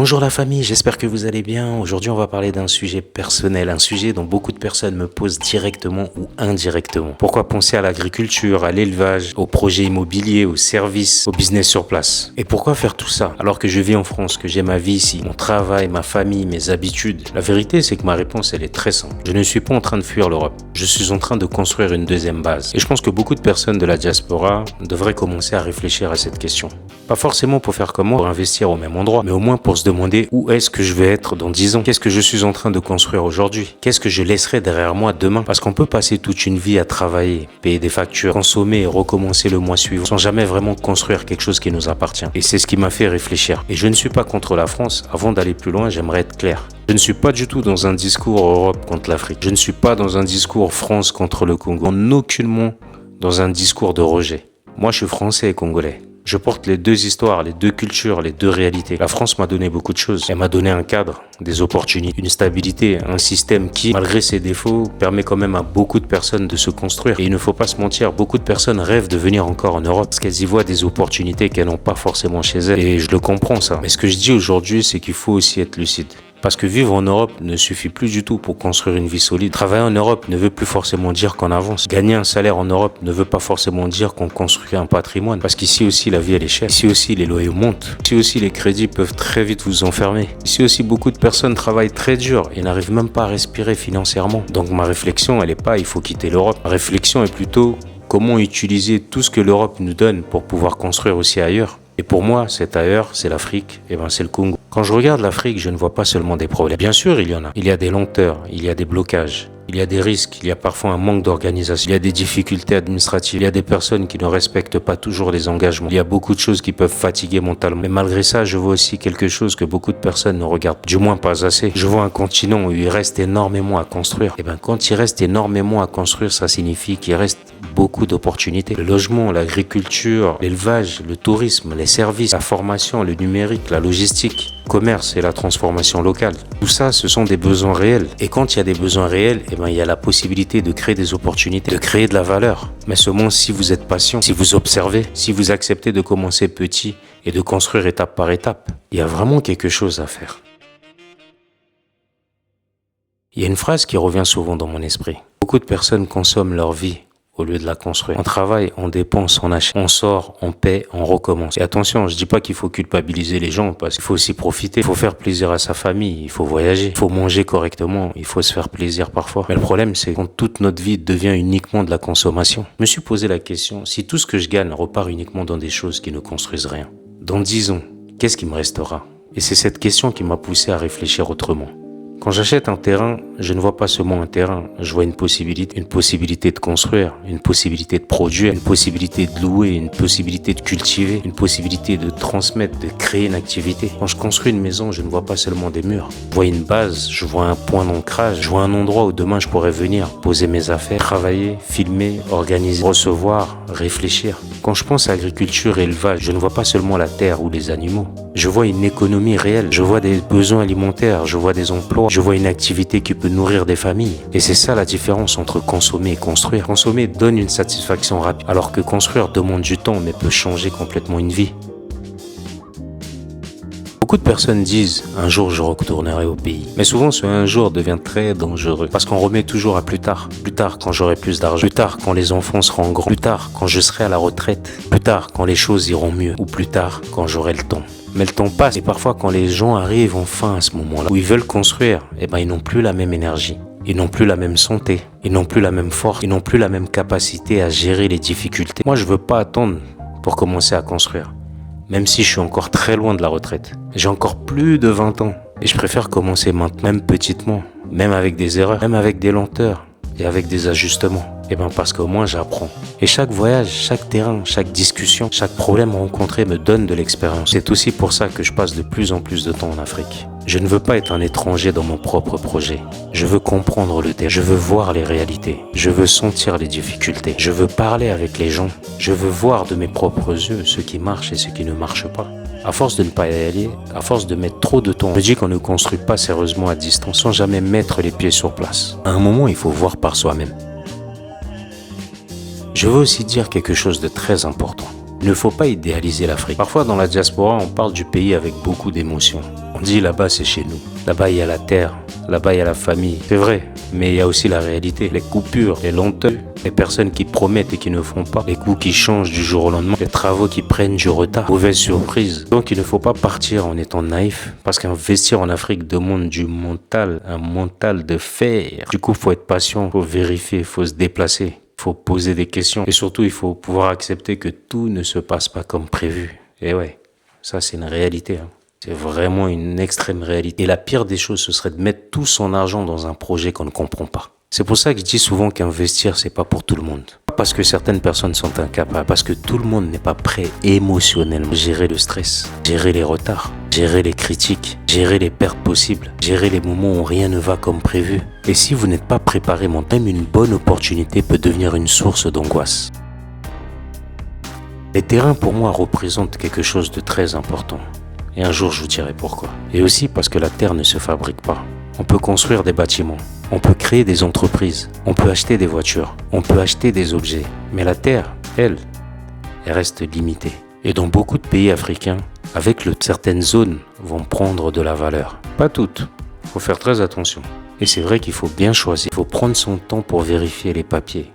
Bonjour la famille, j'espère que vous allez bien. Aujourd'hui, on va parler d'un sujet personnel, un sujet dont beaucoup de personnes me posent directement ou indirectement. Pourquoi penser à l'agriculture, à l'élevage, aux projets immobiliers, aux services, au business sur place? Et pourquoi faire tout ça alors que je vis en France, que j'ai ma vie ici, mon travail, ma famille, mes habitudes? La vérité, c'est que ma réponse, elle est très simple. Je ne suis pas en train de fuir l'Europe. Je suis en train de construire une deuxième base. Et je pense que beaucoup de personnes de la diaspora devraient commencer à réfléchir à cette question. Pas forcément pour faire comme moi, pour investir au même endroit, mais au moins pour se demander où est-ce que je vais être dans 10 ans. Qu'est-ce que je suis en train de construire aujourd'hui? Qu'est-ce que je laisserai derrière moi demain? Parce qu'on peut passer toute une vie à travailler, payer des factures, consommer et recommencer le mois suivant sans jamais vraiment construire quelque chose qui nous appartient. Et c'est ce qui m'a fait réfléchir. Et je ne suis pas contre la France. Avant d'aller plus loin, j'aimerais être clair. Je ne suis pas du tout dans un discours Europe contre l'Afrique. Je ne suis pas dans un discours France contre le Congo. En aucunement dans un discours de rejet. Moi, je suis français et congolais. Je porte les deux histoires, les deux cultures, les deux réalités. La France m'a donné beaucoup de choses. Elle m'a donné un cadre, des opportunités, une stabilité, un système qui, malgré ses défauts, permet quand même à beaucoup de personnes de se construire. Et il ne faut pas se mentir, beaucoup de personnes rêvent de venir encore en Europe parce qu'elles y voient des opportunités qu'elles n'ont pas forcément chez elles. Et je le comprends ça. Mais ce que je dis aujourd'hui, c'est qu'il faut aussi être lucide. Parce que vivre en Europe ne suffit plus du tout pour construire une vie solide. Travailler en Europe ne veut plus forcément dire qu'on avance. Gagner un salaire en Europe ne veut pas forcément dire qu'on construit un patrimoine. Parce qu'ici aussi, la vie elle est chère. Ici aussi, les loyers montent. Ici aussi, les crédits peuvent très vite vous enfermer. Ici aussi, beaucoup de personnes travaillent très dur et n'arrivent même pas à respirer financièrement. Donc ma réflexion, elle n'est pas il faut quitter l'Europe. Ma réflexion est plutôt comment utiliser tout ce que l'Europe nous donne pour pouvoir construire aussi ailleurs. Et pour moi, cet ailleurs, c'est l'Afrique, et c'est le Congo. Quand je regarde l'Afrique, je ne vois pas seulement des problèmes. Bien sûr, il y en a. Il y a des lenteurs, il y a des blocages, il y a des risques, il y a parfois un manque d'organisation, il y a des difficultés administratives, il y a des personnes qui ne respectent pas toujours les engagements. Il y a beaucoup de choses qui peuvent fatiguer mentalement. Mais malgré ça, je vois aussi quelque chose que beaucoup de personnes ne regardent du moins pas assez. Je vois un continent où il reste énormément à construire. Et quand il reste énormément à construire, ça signifie qu'il reste beaucoup d'opportunités. Le logement, l'agriculture, l'élevage, le tourisme, les services, la formation, le numérique, la logistique, le commerce et la transformation locale. Tout ça, ce sont des besoins réels. Et quand il y a des besoins réels, il y a la possibilité de créer des opportunités, de créer de la valeur. Mais seulement si vous êtes patient, si vous observez, si vous acceptez de commencer petit et de construire étape par étape, il y a vraiment quelque chose à faire. Il y a une phrase qui revient souvent dans mon esprit. Beaucoup de personnes consomment leur vie au lieu de la construire. On travaille, on dépense, on achète, on sort, on paie, on recommence. Et attention, je dis pas qu'il faut culpabiliser les gens parce qu'il faut aussi profiter. Il faut faire plaisir à sa famille, il faut voyager, il faut manger correctement, il faut se faire plaisir parfois. Mais le problème, c'est quand toute notre vie devient uniquement de la consommation. Je me suis posé la question, si tout ce que je gagne repart uniquement dans des choses qui ne construisent rien, dans 10 ans, qu'est-ce qui me restera? Et c'est cette question qui m'a poussé à réfléchir autrement. Quand j'achète un terrain, je ne vois pas seulement un terrain, je vois une possibilité de construire, une possibilité de produire, une possibilité de louer, une possibilité de cultiver, une possibilité de transmettre, de créer une activité. Quand je construis une maison, je ne vois pas seulement des murs. Je vois une base, je vois un point d'ancrage, je vois un endroit où demain je pourrais venir poser mes affaires, travailler, filmer, organiser, recevoir, réfléchir. Quand je pense à agriculture et élevage, je ne vois pas seulement la terre ou les animaux. Je vois une économie réelle, je vois des besoins alimentaires, je vois des emplois, je vois une activité qui peut nourrir des familles. Et c'est ça la différence entre consommer et construire. Consommer donne une satisfaction rapide, alors que construire demande du temps mais peut changer complètement une vie. Beaucoup de personnes disent « un jour je retournerai au pays ». Mais souvent ce un jour devient très dangereux parce qu'on remet toujours à plus tard. Plus tard quand j'aurai plus d'argent, plus tard quand les enfants seront grands, plus tard quand je serai à la retraite, plus tard quand les choses iront mieux ou plus tard quand j'aurai le temps. Mais le temps passe et parfois quand les gens arrivent enfin à ce moment-là où ils veulent construire, ils n'ont plus la même énergie. Ils n'ont plus la même santé, ils n'ont plus la même force, ils n'ont plus la même capacité à gérer les difficultés. Moi je veux pas attendre pour commencer à construire. Même si je suis encore très loin de la retraite. J'ai encore plus de 20 ans. Et je préfère commencer maintenant, même petitement, même avec des erreurs, même avec des lenteurs et avec des ajustements. Parce qu'au moins j'apprends. Et chaque voyage, chaque terrain, chaque discussion, chaque problème rencontré me donne de l'expérience. C'est aussi pour ça que je passe de plus en plus de temps en Afrique. Je ne veux pas être un étranger dans mon propre projet. Je veux comprendre le terrain. Je veux voir les réalités. Je veux sentir les difficultés. Je veux parler avec les gens. Je veux voir de mes propres yeux ce qui marche et ce qui ne marche pas. À force de ne pas y aller, à force de mettre trop de temps, je me dis qu'on ne construit pas sérieusement à distance sans jamais mettre les pieds sur place. À un moment, il faut voir par soi-même. Je veux aussi dire quelque chose de très important. Il ne faut pas idéaliser l'Afrique. Parfois, dans la diaspora, on parle du pays avec beaucoup d'émotions. On dit là-bas c'est chez nous. Là-bas il y a la terre, là-bas il y a la famille. C'est vrai, mais il y a aussi la réalité. Les coupures, les lenteurs, les personnes qui promettent et qui ne font pas, les coups qui changent du jour au lendemain, les travaux qui prennent du retard, mauvaises surprises. Donc il ne faut pas partir en étant naïf, parce qu'investir en Afrique demande du mental, un mental de fer. Du coup, il faut être patient, il faut vérifier, il faut se déplacer, il faut poser des questions. Et surtout, il faut pouvoir accepter que tout ne se passe pas comme prévu. Et ouais, ça c'est une réalité. C'est vraiment une extrême réalité. Et la pire des choses, ce serait de mettre tout son argent dans un projet qu'on ne comprend pas. C'est pour ça que je dis souvent qu'investir, c'est pas pour tout le monde. Pas parce que certaines personnes sont incapables, parce que tout le monde n'est pas prêt émotionnellement à gérer le stress, gérer les retards, gérer les critiques, gérer les pertes possibles, gérer les moments où rien ne va comme prévu. Et si vous n'êtes pas préparé mentalement, une bonne opportunité peut devenir une source d'angoisse. Les terrains pour moi représentent quelque chose de très important. Et un jour je vous dirai pourquoi. Et aussi parce que la terre ne se fabrique pas. On peut construire des bâtiments, on peut créer des entreprises, on peut acheter des voitures, on peut acheter des objets. Mais la terre, elle reste limitée. Et dans beaucoup de pays africains, certaines zones vont prendre de la valeur. Pas toutes, il faut faire très attention. Et c'est vrai qu'il faut bien choisir, il faut prendre son temps pour vérifier les papiers.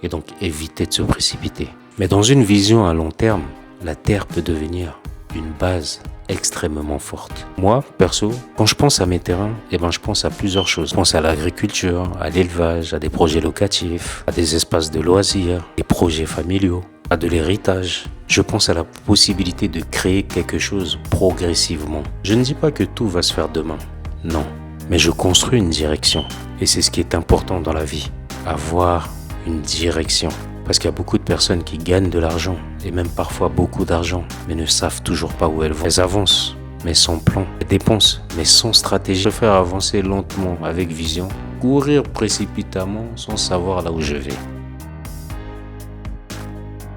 Et donc éviter de se précipiter. Mais dans une vision à long terme, la terre peut devenir une base extrêmement forte. Moi, perso, quand je pense à mes terrains, je pense à plusieurs choses. Je pense à l'agriculture, à l'élevage, à des projets locatifs, à des espaces de loisirs, des projets familiaux, à de l'héritage. Je pense à la possibilité de créer quelque chose progressivement. Je ne dis pas que tout va se faire demain, non. Mais je construis une direction. Et c'est ce qui est important dans la vie, avoir une direction. Parce qu'il y a beaucoup de personnes qui gagnent de l'argent, et même parfois beaucoup d'argent, mais ne savent toujours pas où elles vont. Elles avancent, mais sans plan. Elles dépensent, mais sans stratégie. Je préfère avancer lentement, avec vision, courir précipitamment sans savoir là où je vais.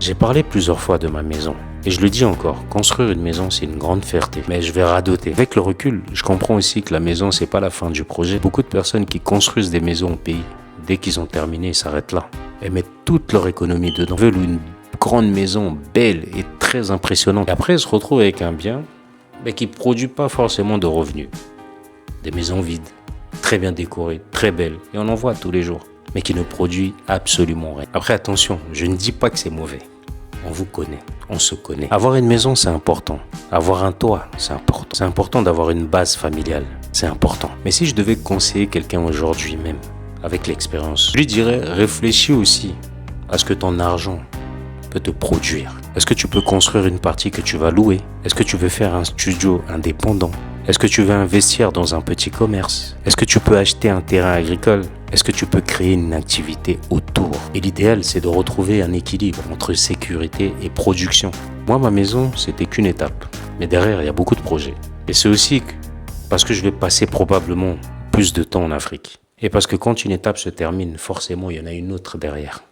J'ai parlé plusieurs fois de ma maison. Et je le dis encore, construire une maison, c'est une grande fierté. Mais je vais radoter. Avec le recul, je comprends aussi que la maison, c'est pas la fin du projet. Beaucoup de personnes qui construisent des maisons au pays, dès qu'ils ont terminé, ils s'arrêtent là. Elles mettent toute leur économie dedans. Elles veulent une grande maison belle et très impressionnante. Et après, elles se retrouvent avec un bien qui ne produit pas forcément de revenus. Des maisons vides, très bien décorées, très belles. Et on en voit tous les jours. Mais qui ne produit absolument rien. Après, attention, je ne dis pas que c'est mauvais. On vous connaît, on se connaît. Avoir une maison, c'est important. Avoir un toit, c'est important. C'est important d'avoir une base familiale. C'est important. Mais si je devais conseiller quelqu'un aujourd'hui même, avec l'expérience, je lui dirais, réfléchis aussi à ce que ton argent peut te produire. Est-ce que tu peux construire une partie que tu vas louer? Est-ce que tu veux faire un studio indépendant? Est-ce que tu veux investir dans un petit commerce? Est-ce que tu peux acheter un terrain agricole? Est-ce que tu peux créer une activité autour? Et l'idéal, c'est de retrouver un équilibre entre sécurité et production. Moi, ma maison, c'était qu'une étape. Mais derrière, il y a beaucoup de projets. Et c'est aussi parce que je vais passer probablement plus de temps en Afrique. Et parce que quand une étape se termine, forcément, il y en a une autre derrière.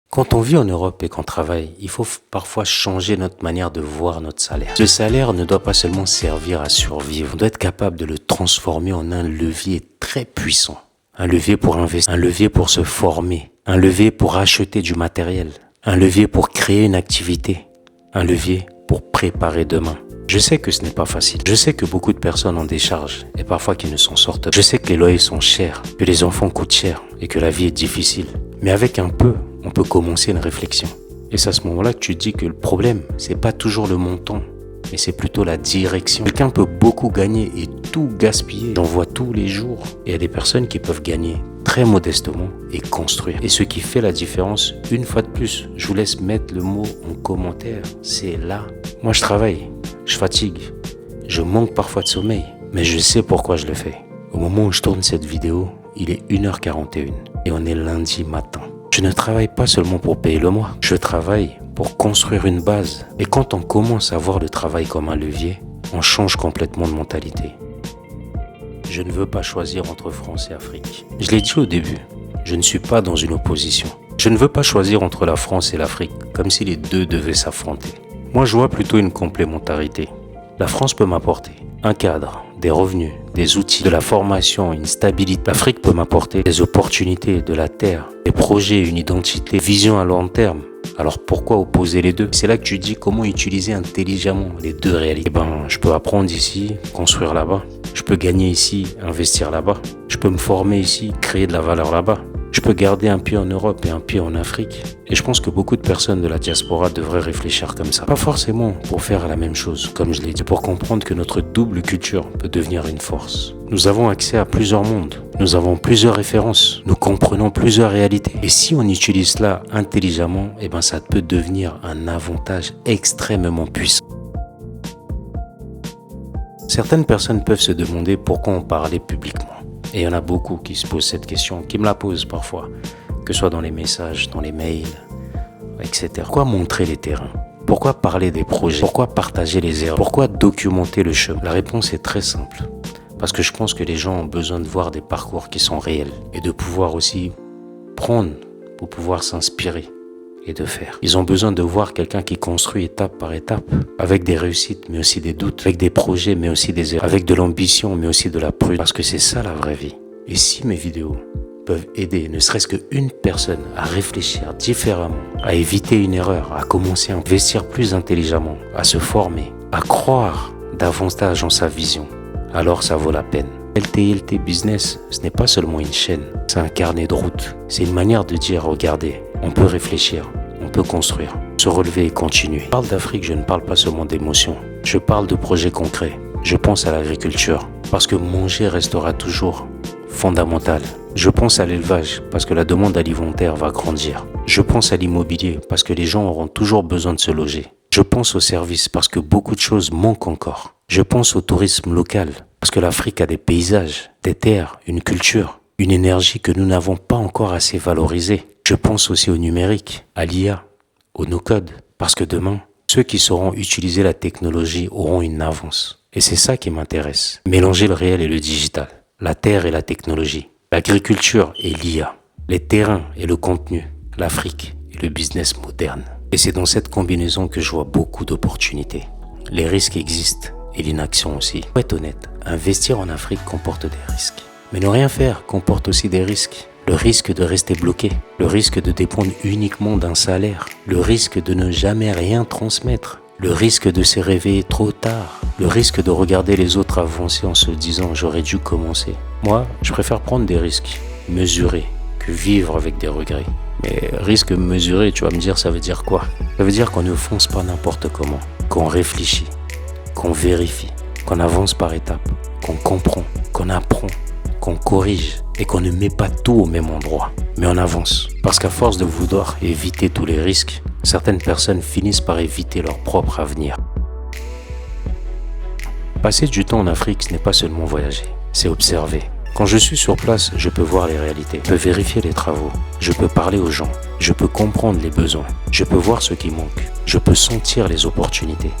Quand on vit en Europe et qu'on travaille, il faut parfois changer notre manière de voir notre salaire. Ce salaire ne doit pas seulement servir à survivre, on doit être capable de le transformer en un levier très puissant. Un levier pour investir, un levier pour se former, un levier pour acheter du matériel, un levier pour créer une activité, un levier pour préparer demain. Je sais que ce n'est pas facile. Je sais que beaucoup de personnes ont des charges et parfois qu'ils ne s'en sortent pas. Je sais que les loyers sont chers, que les enfants coûtent cher et que la vie est difficile. Mais avec un peu, on peut commencer une réflexion. Et c'est à ce moment-là que tu dis que le problème, c'est pas toujours le montant, mais c'est plutôt la direction. Quelqu'un peut beaucoup gagner et tout gaspiller. J'en vois tous les jours. Et il y a des personnes qui peuvent gagner très modestement et construire. Et ce qui fait la différence, une fois de plus, je vous laisse mettre le mot en commentaire, c'est là. Moi, je travaille. Je fatigue, je manque parfois de sommeil, mais je sais pourquoi je le fais. Au moment où je tourne cette vidéo, il est 1h41 et on est lundi matin. Je ne travaille pas seulement pour payer le mois, je travaille pour construire une base. Et quand on commence à voir le travail comme un levier, on change complètement de mentalité. Je ne veux pas choisir entre France et Afrique. Je l'ai dit au début, je ne suis pas dans une opposition. Je ne veux pas choisir entre la France et l'Afrique, comme si les deux devaient s'affronter. Moi, je vois plutôt une complémentarité. La France peut m'apporter un cadre, des revenus, des outils, de la formation, une stabilité. L'Afrique peut m'apporter des opportunités, de la terre, des projets, une identité, vision à long terme, Alors pourquoi opposer les deux? C'est là que tu dis comment utiliser intelligemment les deux réalités. Je peux apprendre ici, construire là-bas. Je peux gagner ici, investir là-bas. Je peux me former ici, créer de la valeur là-bas. Je peux garder un pied en Europe et un pied en Afrique. Et je pense que beaucoup de personnes de la diaspora devraient réfléchir comme ça. Pas forcément pour faire la même chose, comme je l'ai dit, pour comprendre que notre double culture peut devenir une force. Nous avons accès à plusieurs mondes. Nous avons plusieurs références. Nous comprenons plusieurs réalités. Et si on utilise cela intelligemment, ça peut devenir un avantage extrêmement puissant. Certaines personnes peuvent se demander pourquoi on parlait publiquement. Et il y en a beaucoup qui se posent cette question, qui me la posent parfois, que ce soit dans les messages, dans les mails, etc. Pourquoi montrer les terrains? Pourquoi parler des projets? Pourquoi partager les erreurs? Pourquoi documenter le chemin? La réponse est très simple. Parce que je pense que les gens ont besoin de voir des parcours qui sont réels et de pouvoir aussi prendre pour pouvoir s'inspirer et de faire. Ils ont besoin de voir quelqu'un qui construit étape par étape, avec des réussites mais aussi des doutes, avec des projets mais aussi des erreurs, avec de l'ambition mais aussi de la prudence, parce que c'est ça la vraie vie. Et si mes vidéos peuvent aider ne serait-ce qu'une personne à réfléchir différemment, à éviter une erreur, à commencer à investir plus intelligemment, à se former, à croire davantage en sa vision, alors ça vaut la peine. LTLT Business, ce n'est pas seulement une chaîne, c'est un carnet de route. C'est une manière de dire, regardez, on peut réfléchir, on peut construire, se relever et continuer. Je parle d'Afrique, je ne parle pas seulement d'émotions. Je parle de projets concrets. Je pense à l'agriculture, parce que manger restera toujours fondamental. Je pense à l'élevage, parce que la demande alimentaire va grandir. Je pense à l'immobilier, parce que les gens auront toujours besoin de se loger. Je pense aux services, parce que beaucoup de choses manquent encore. Je pense au tourisme local, parce que l'Afrique a des paysages, des terres, une culture, une énergie que nous n'avons pas encore assez valorisée. Je pense aussi au numérique, à l'IA, au no-code, parce que demain, ceux qui sauront utiliser la technologie auront une avance. Et c'est ça qui m'intéresse. Mélanger le réel et le digital, la terre et la technologie, l'agriculture et l'IA, les terrains et le contenu, l'Afrique et le business moderne. Et c'est dans cette combinaison que je vois beaucoup d'opportunités. Les risques existent et l'inaction aussi. Pour être honnête, investir en Afrique comporte des risques. Mais ne rien faire comporte aussi des risques. Le risque de rester bloqué, le risque de dépendre uniquement d'un salaire, le risque de ne jamais rien transmettre, le risque de se réveiller trop tard, le risque de regarder les autres avancer en se disant « j'aurais dû commencer ». Moi, je préfère prendre des risques mesurés que vivre avec des regrets. Mais risque mesuré, tu vas me dire, ça veut dire quoi? Ça veut dire qu'on ne fonce pas n'importe comment, qu'on réfléchit, qu'on vérifie, qu'on avance par étapes, qu'on comprend, qu'on apprend, qu'on corrige et qu'on ne met pas tout au même endroit, mais on avance. Parce qu'à force de vouloir éviter tous les risques, certaines personnes finissent par éviter leur propre avenir. Passer du temps en Afrique, ce n'est pas seulement voyager, c'est observer. Quand je suis sur place, je peux voir les réalités, je peux vérifier les travaux, je peux parler aux gens, je peux comprendre les besoins, je peux voir ce qui manque, je peux sentir les opportunités.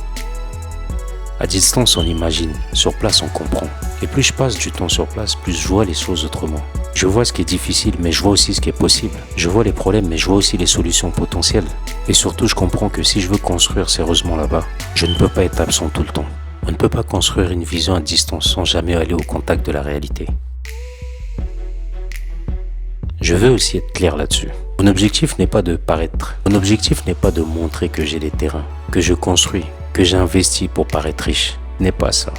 À distance, on imagine, sur place, on comprend. Et plus je passe du temps sur place, plus je vois les choses autrement. Je vois ce qui est difficile, mais je vois aussi ce qui est possible. Je vois les problèmes, mais je vois aussi les solutions potentielles. Et surtout, je comprends que si je veux construire sérieusement là-bas, je ne peux pas être absent tout le temps. On ne peut pas construire une vision à distance sans jamais aller au contact de la réalité. Je veux aussi être clair là-dessus. Mon objectif n'est pas de paraître. Mon objectif n'est pas de montrer que j'ai des terrains, que je construis, que j'ai investi pour paraître riche. Ce n'est pas ça.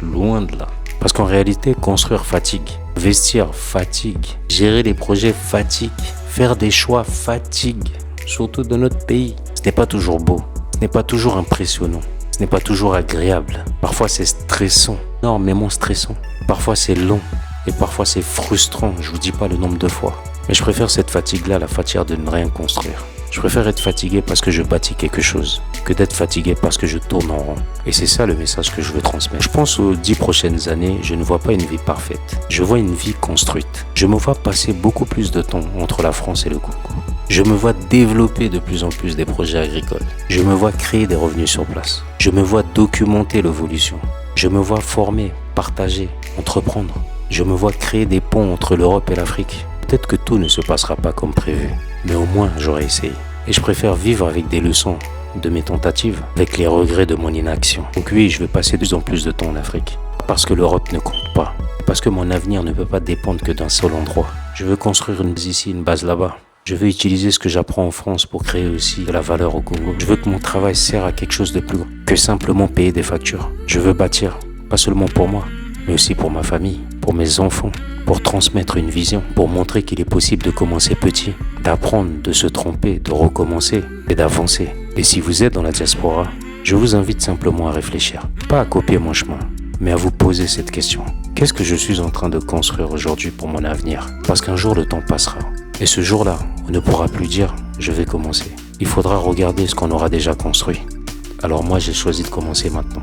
Loin de là. Parce qu'en réalité, construire fatigue. Investir fatigue. Gérer des projets fatigue. Faire des choix fatigue. Surtout dans notre pays. Ce n'est pas toujours beau. Ce n'est pas toujours impressionnant. Ce n'est pas toujours agréable. Parfois c'est stressant. Énormément stressant. Parfois c'est long. Et parfois c'est frustrant. Je vous dis pas le nombre de fois. Mais je préfère cette fatigue-là, la fatigue de ne rien construire. Je préfère être fatigué parce que je bâtis quelque chose que d'être fatigué parce que je tourne en rond. Et c'est ça le message que je veux transmettre. Je pense aux 10 prochaines années, je ne vois pas une vie parfaite. Je vois une vie construite. Je me vois passer beaucoup plus de temps entre la France et le Congo. Je me vois développer de plus en plus des projets agricoles. Je me vois créer des revenus sur place. Je me vois documenter l'évolution. Je me vois former, partager, entreprendre. Je me vois créer des ponts entre l'Europe et l'Afrique. Peut-être que tout ne se passera pas comme prévu, mais au moins j'aurai essayé. Et je préfère vivre avec des leçons de mes tentatives, avec les regrets de mon inaction. Donc oui, je vais passer de plus en plus de temps en Afrique. Parce que l'Europe ne compte pas. Parce que mon avenir ne peut pas dépendre que d'un seul endroit. Je veux construire une base ici, une base là-bas. Je veux utiliser ce que j'apprends en France pour créer aussi de la valeur au Congo. Je veux que mon travail sert à quelque chose de plus grand que simplement payer des factures. Je veux bâtir, pas seulement pour moi, mais aussi pour ma famille, pour mes enfants, pour transmettre une vision, pour montrer qu'il est possible de commencer petit, d'apprendre, de se tromper, de recommencer et d'avancer. Et si vous êtes dans la diaspora, je vous invite simplement à réfléchir, pas à copier mon chemin, mais à vous poser cette question. Qu'est-ce que je suis en train de construire aujourd'hui pour mon avenir? Parce qu'un jour le temps passera. Et ce jour-là, on ne pourra plus dire « je vais commencer ». Il faudra regarder ce qu'on aura déjà construit. Alors moi, j'ai choisi de commencer maintenant.